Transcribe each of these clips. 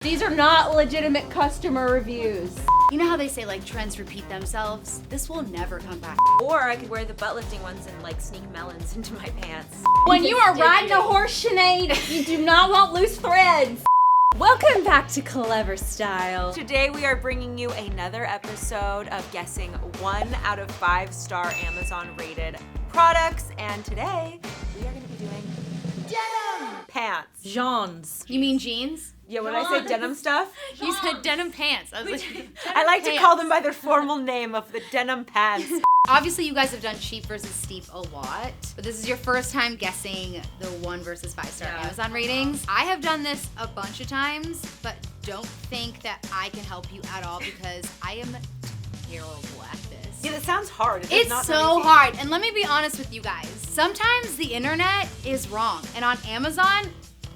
These are not legitimate customer reviews. You know how they say like trends repeat themselves? This will never come back. Or I could wear the butt lifting ones and like sneak melons into my pants. When you are riding a horse, Sinead, you do not want loose threads. Welcome back to Clevver Style. Today we are bringing you another episode of guessing 1 out of 5-star Amazon rated products. And today we are going to be doing denim pants. Jeans. You mean jeans? Yeah, when I say denim stuff, You said denim pants. I was like, I like to call them by their formal name of the denim pants. Obviously, you guys have done cheap versus steep a lot, but this is your first time guessing the 1 versus 5-star Amazon ratings. I have done this a bunch of times, but don't think that I can help you at all because I am terrible at this. Yeah, that sounds hard. It's so hard. And let me be honest with you guys. Sometimes the internet is wrong, and on Amazon,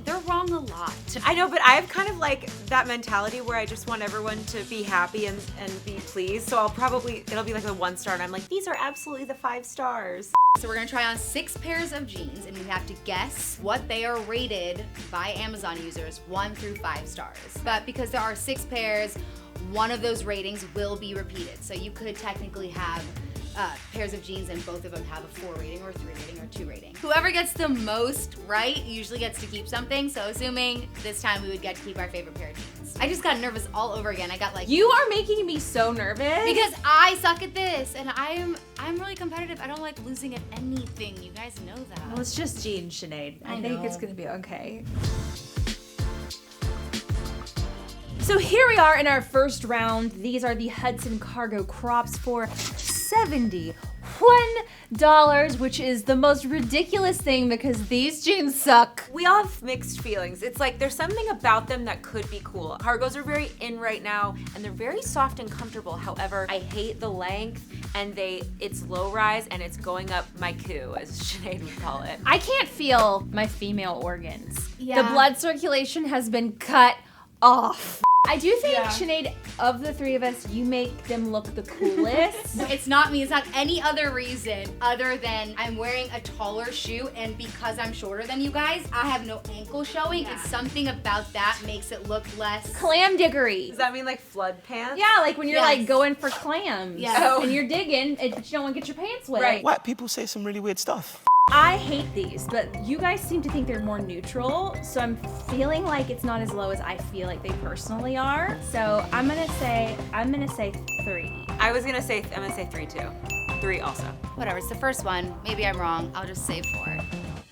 they're wrong a lot. I know, but I have kind of like that mentality where I just want everyone to be happy and be pleased. So it'll be like a 1-star and I'm like, these are absolutely the 5 stars. So we're gonna try on 6 pairs of jeans and we have to guess what they are rated by Amazon users 1 through 5 stars. But because there are 6 pairs, one of those ratings will be repeated. So you could technically have pairs of jeans and both of them have a 4 rating or 3 rating or 2 rating. Whoever gets the most right usually gets to keep something. So assuming this time we would get to keep our favorite pair of jeans. I just got nervous all over again. I got like, You are making me so nervous. because I suck at this and I'm really competitive. I don't like losing at anything. You guys know that. Well, it's just jeans, Sinead. I think it's gonna be okay. So here we are in our first round. These are the HUDSON cargo crops for $71, which is the most ridiculous thing because these jeans suck. We all have mixed feelings. It's like there's something about them that could be cool. Cargos are very in right now and they're very soft and comfortable. However, I hate the length and it's low rise and it's going up my coo, as Sinead would call it. I can't feel my female organs. Yeah. The blood circulation has been cut off. I do think, Sinead, of the 3 of us, you make them look the coolest. It's not me. It's not any other reason other than I'm wearing a taller shoe and because I'm shorter than you guys, I have no ankle showing and something about that makes it look less Clam diggery. Does that mean like flood pants? Yeah, like when you're Yes. like going for clams. Yes. And you're digging, but you don't want to get your pants wet. Right. White people say some really weird stuff. I hate these, but you guys seem to think they're more neutral, so I'm feeling like it's not as low as I feel like they personally are. So I'm gonna say 3. I'm gonna say 3 too. 3 also. Whatever, it's the first one. Maybe I'm wrong. I'll just say 4.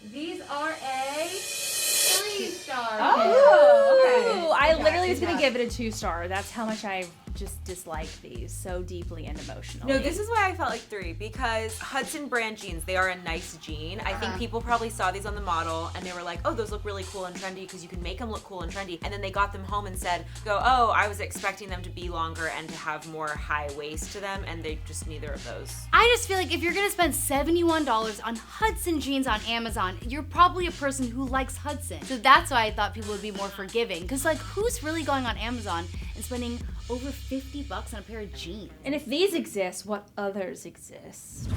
These are a 3-star. Oh, okay. I literally was gonna give it a 2-star. That's how much I just dislike these so deeply and emotionally. No, this is why I felt like 3 because HUDSON brand jeans, they are a nice jean. I think people probably saw these on the model and they were like, oh, those look really cool and trendy because you can make them look cool and trendy. And then they got them home and said, oh, I was expecting them to be longer and to have more high waist to them and they just neither of those. I just feel like if you're gonna spend $71 on HUDSON jeans on Amazon, you're probably a person who likes HUDSON. So that's why I thought people would be more forgiving. Cause like who's really going on Amazon and spending over $50 on a pair of jeans? And if these exist, what others exist?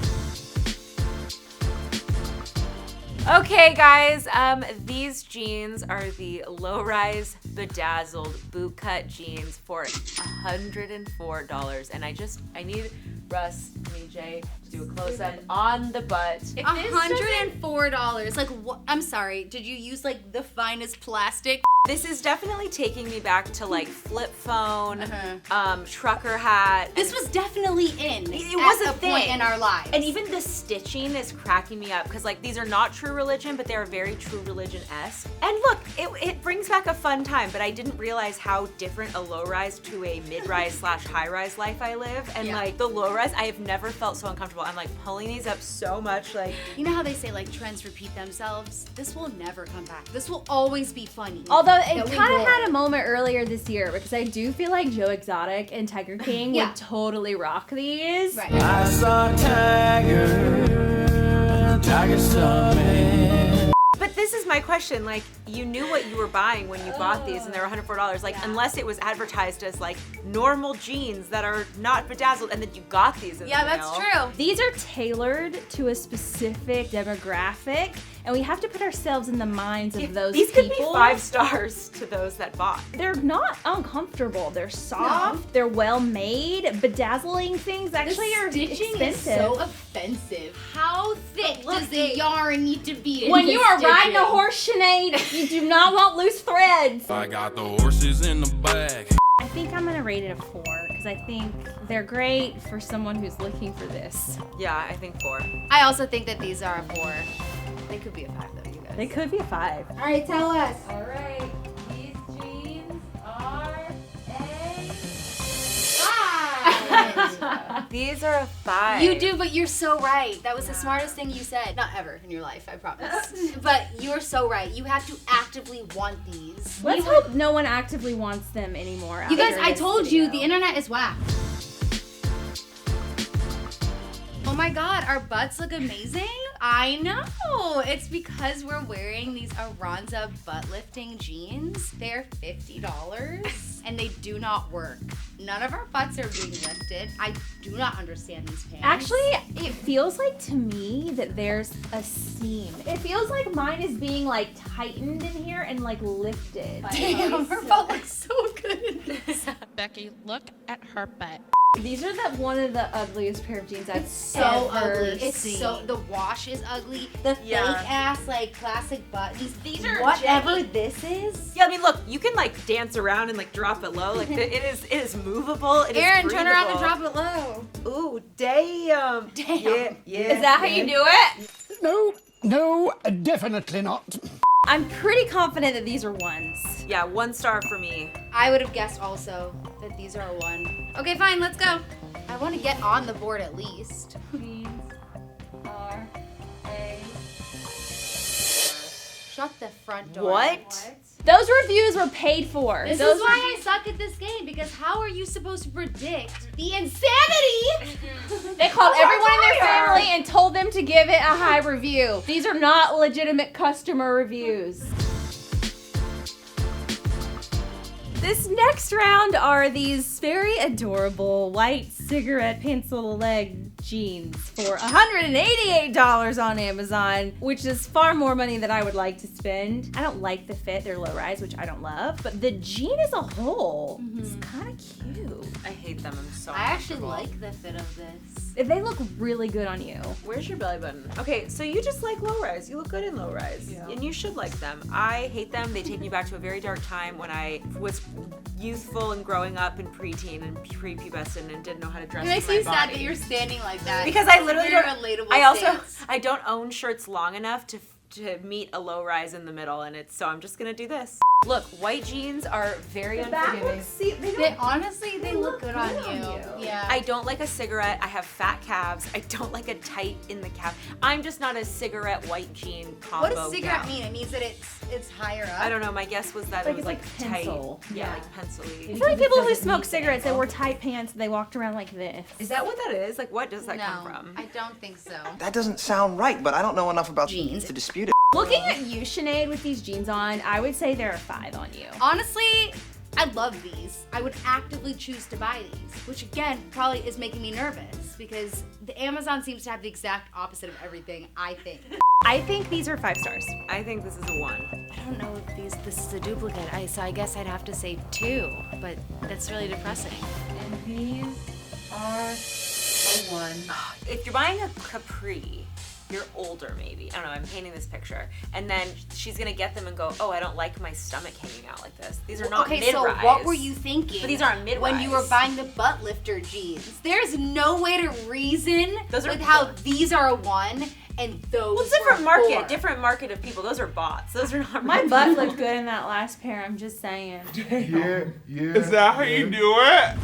Okay guys, these jeans are the low-rise bedazzled bootcut jeans for $104 and I need Russ, me, Jay, to do a close-up on the butt. $104. Like what? I'm sorry, did you use like the finest plastic? This is definitely taking me back to like flip phone, trucker hat. This was definitely in. It was at a a point thing. in our lives. And even the stitching is cracking me up because like these are not True Religion, but they're very True Religion-esque. And look, it brings back a fun time, but I didn't realize how different a low-rise to a mid-rise / high-rise life I live. And like the low-rise, I have never felt so uncomfortable. I'm like pulling these up so much. Like, you know how they say like trends repeat themselves? This will never come back. This will always be funny. Although it kind of had a moment earlier this year because I do feel like Joe Exotic and Tiger King would totally rock these. Right. I saw Tiger Summit. but this is my question. Like, you knew what you were buying when you bought these and they were $104. Like, unless it was advertised as like normal jeans that are not bedazzled and then you got these in the mail. That's true. These are tailored to a specific demographic and we have to put ourselves in the minds of those These people. could be 5 stars to those that bought. They're not uncomfortable. They're soft. They're well made. Bedazzling things actually are Stitching expensive. is so offensive. How thick does the yarn need to be? When in you the are riding a stitching? horse, Sinead, you do not want loose threads. I got the horses in the bag. I think I'm gonna rate it a 4 because I think they're great for someone who's looking for this. Yeah, I think 4. I also think that these are a 4. They could be a 5 though, you guys. They could be a 5. All right, tell us. All right, these jeans are a 5. These are a 5. You do, but you're so right. That was the smartest thing you said. Not ever in your life, I promise. But you're so right. You have to actively want these. Let's hope no one actively wants them anymore. You guys, after I this told you, the video. internet is whack. Oh my god, our butts look amazing. I know. It's because we're wearing these Aranza butt lifting jeans. They're $50 and they do not work. None of our butts are being lifted. I do not understand these pants. Actually, it feels like to me that there's a seam. It feels like mine is being like tightened in here and like lifted. damn, her butt looks so good in this. Becky, look at her butt. These are one of the ugliest pair of jeans I've So ever ugly. It's seen. so, the wash is ugly. The fake Yeah. ass like classic buttons. These are Whatever Jenny. this is. Yeah, I mean, look, you can like dance around and like drop it low. Like it is movable. It is Erin, turn around and breathable. drop it low. Ooh, damn. Damn. Yeah. Is that how you do it? No, definitely not. I'm pretty confident that these are ones. Yeah, 1 star for me. I would have guessed also that these are a 1. Okay, fine, let's go. I want to get on the board at least. These are a... Shut the front door. What? Those reviews were paid for. This Those is why I suck at this game, because how are you supposed to predict the insanity? They called everyone in their family and told them to give it a high review. These are not legitimate customer reviews. This next round are these very adorable white cigarette pencil leg jeans for $188 on Amazon, which is far more money than I would like to spend. I don't like the fit, they're low rise, which I don't love, but the jean as a whole is kind of cute. I hate them. I'm so I actually uncomfortable. like the fit of this. They look really good on you. Where's your belly button? Okay, so you just like low rise. You look good in low rise. Yeah. And you should like them. I hate them. They take me back to a very dark time when I was youthful and growing up and preteen and prepubescent and didn't know how to dress It makes my me sad body. that you're standing like that. Because I literally Very don't. relatable I also stance. I don't own shirts long enough to meet a low rise in the middle, and so I'm just gonna do this. Look, white jeans are very unforgiving. They honestly, they look good on you. Yeah. I don't like a cigarette. I have fat calves. I don't like a tight in the calf. I'm just not a cigarette white jean combo. What does cigarette gal. mean? It means that it's higher up. I don't know. My guess was that it Like was it's like like pencil. tight. Yeah, Yeah. like pencil-y. I feel like people who smoke cigarettes, they wore tight pants, and they walked around like this. Is that what that is? Like, what does that No, come from? I don't think so. That doesn't sound right, but I don't know enough about Jeans. to dispute it. Looking at you, Sinead, with these jeans on, I would say they're a 5 on you. Honestly, I love these. I would actively choose to buy these, which again probably is making me nervous because the Amazon seems to have the exact opposite of everything, I think. I think these are 5 stars. I think this is a 1. I don't know if this is a duplicate, so I guess I'd have to say 2, but that's really depressing. And these are a 1. If you're buying a capri, you're older maybe. I don't know, I'm painting this picture. And then she's gonna get them and go, oh, I don't like my stomach hanging out like this. These are not Okay, mid-rise. so what were you thinking? But these aren't when you were mid-rise. buying the butt lifter jeans. There's no way to reason Those are with how bots. these are a 1 and those Well, different were a market, 4. different market of people. Those are bots. Those are not My real butt people. looked good in that last pair, I'm just saying. Is that how you do it?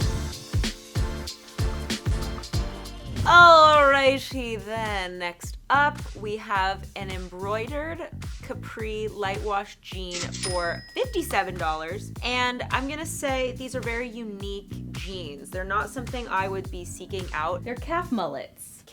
Alrighty then, next up we have an embroidered capri light wash jean for $57, and I'm gonna say these are very unique jeans. They're not something I would be seeking out. They're calf mullets.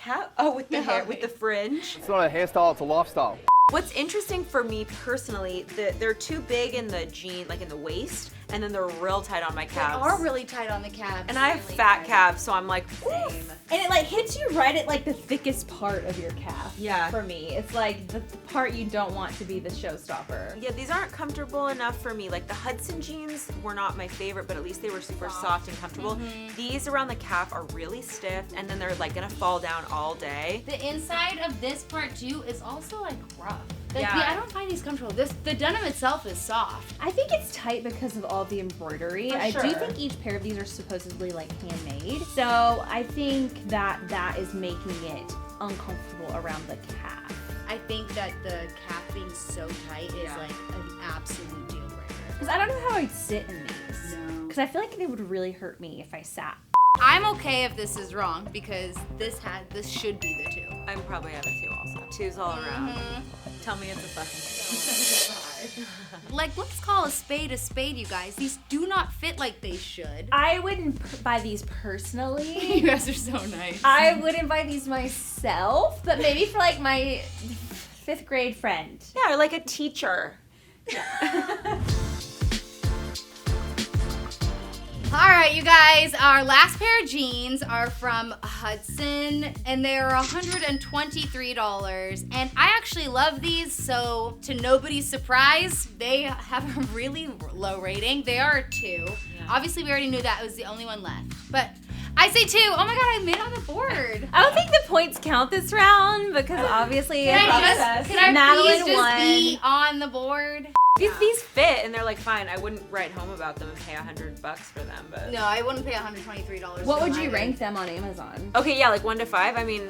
With the hair, with the fringe. It's not a hairstyle, it's a lifestyle. What's interesting for me personally, they're too big in the jean, like in the waist, and then they're real tight on my They calves. are really tight on the calves. And I have fat calves, so I'm like, oof. And it like hits you right at like the thickest part of your calf. Yeah. For me, it's like the part you don't want to be the showstopper. Yeah, these aren't comfortable enough for me. Like the Hudson jeans were not my favorite, but at least they were super soft and comfortable. These around the calf are really stiff, and then they're like gonna fall down all day. The inside of this part too is also like rough. Like, Yeah. I don't find these comfortable. The denim itself is soft. I think it's tight because of all the embroidery. For I do sure. think each pair of these are supposedly like handmade. So I think that is making it uncomfortable around the calf. I think that the calf being so tight is like an absolute deal breaker. Because I don't know how I'd sit in these. No. Because I feel like they would really hurt me if I sat. I'm okay if this is wrong because this should be the 2. I'm probably at a 2 also. 2's all around. Tell me it's a fucking 5. Like, let's call a spade, you guys. These do not fit like they should. I wouldn't buy these personally. You guys are so nice. I wouldn't buy these myself, but maybe for like my 5th grade friend. Yeah, or like a teacher. All right, you guys, our last pair of jeans are from Hudson, and they're $123. And I actually love these, so to nobody's surprise, they have a really low rating. They are a 2. Obviously, we already knew that. It was the only one left. But I say 2. Oh my god, I made on the board. I don't think the points count this round because obviously Can I Madeleine please just won. be on the board? These fit and they're like fine. I wouldn't write home about them and pay $100 for them, but No, I wouldn't pay $123. What for would you mine. rank them on Amazon? okay, yeah, like 1 to 5. I mean,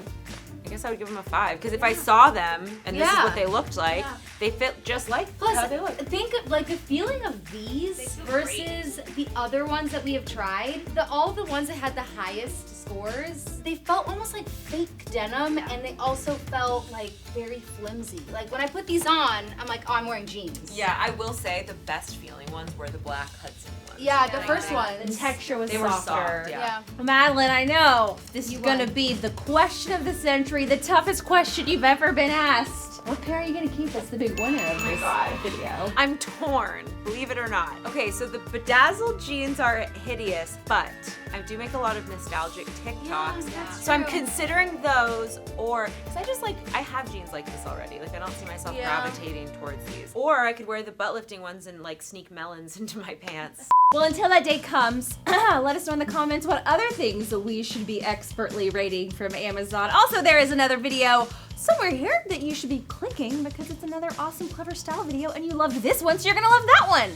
I guess I would give them a 5 because if I saw them and this is Yeah. what they looked like, Yeah. they fit just like Plus, how they look. think of like the feeling of these versus the other ones that we have tried. All the ones that had the highest scores, they felt almost like fake denim, and they also felt like very flimsy. Like when I put these on, I'm like, oh, I'm wearing jeans. Yeah, I will say the best feeling ones were the black Hudson ones. Yeah, the I first think. one. The texture was They were softer. soft, Yeah. Well, Madeline, I know this You is gonna won. be the question of the century, the toughest question you've ever been asked. What pair are you gonna keep as the big winner of this video? I'm torn, believe it or not. Okay, so the bedazzled jeans are hideous, but I do make a lot of nostalgic TikToks. that's So I'm true. considering those, or, because I have jeans like this already. Like, I don't see myself Yeah. gravitating towards these. Or I could wear the butt lifting ones and like sneak melons into my pants. Well, until that day comes, let us know in the comments what other things we should be expertly rating from Amazon. Also, there is another video somewhere here that you should be clicking because it's another awesome Clevver Style video and you loved this one, so you're gonna love that one.